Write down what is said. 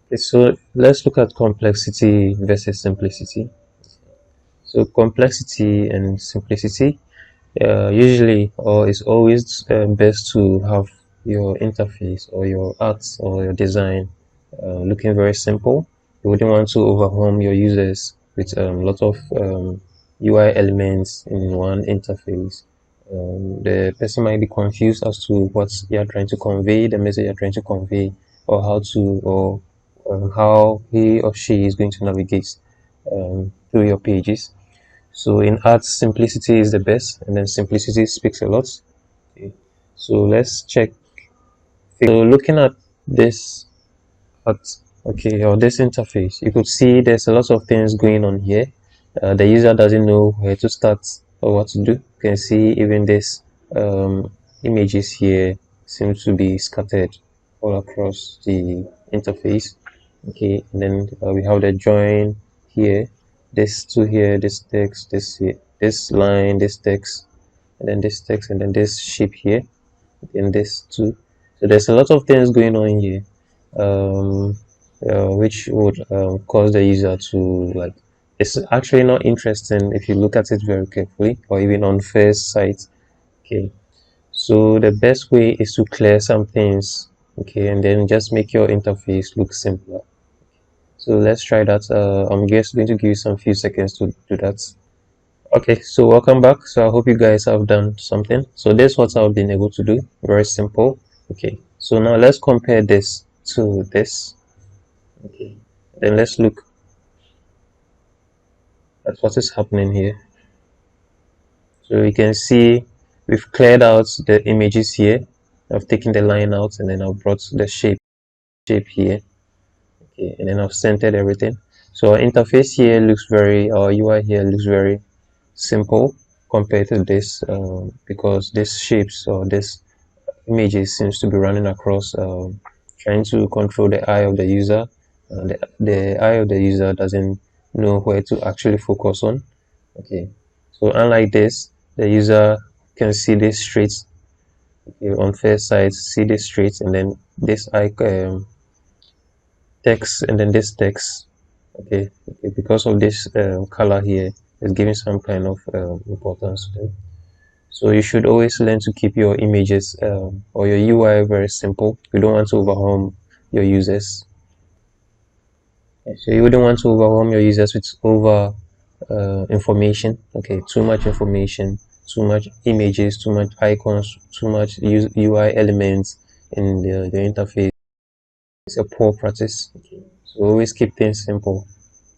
Okay, so let's look at complexity versus simplicity. So complexity and simplicity, usually or it's always best to have your interface or your arts or your design looking very simple. You wouldn't want to overwhelm your users with a lot of UI elements in one interface. The person might be confused as to what you are trying to convey, the message you're trying to convey, or how he or she is going to navigate through your pages. So in art, simplicity is the best, and then simplicity speaks a lot. Okay. So let's check. So looking at this art, okay, or this interface, you could see there's a lot of things going on here. The user doesn't know where to start or what to do. You can see even this images here seem to be scattered all across the interface. Okay, and then we have the join here, this to here, this text, this here, this line, this text, and then this text, and then this shape here, and this too. So there's a lot of things going on here, um, which would cause the user to like. It's actually not interesting if you look at it very carefully, or even on first sight. Okay, so the best way is to clear some things. Okay, and then just make your interface look simpler. So let's try that. I'm just going to give you some few seconds to do that. Okay, so welcome back. So I hope you guys have done something. So this is what I've been able to do. Very simple. Okay, so now let's compare this to this. Okay, then let's look at what is happening here. So you can see we've cleared out the images here. I've taken the line out and then I've brought the shape here. Okay, and then I've centered everything. So our interface here looks our UI here looks very simple compared to this because this shapes or this images seems to be running across trying to control the eye of the user. The eye of the user doesn't know where to actually focus on. Okay, so unlike this, the user can see this straight. Okay, on first sight, see this straight, and then this text, and then this text. Okay, because of this color here, is giving some kind of importance to them. So you should always learn to keep your images or your UI very simple. You don't want to overwhelm your users. So you wouldn't want to overwhelm your users with over information. Okay, too much information, too much images, too much icons, too much UI elements in the interface. It's a poor practice. Okay. So always keep things simple.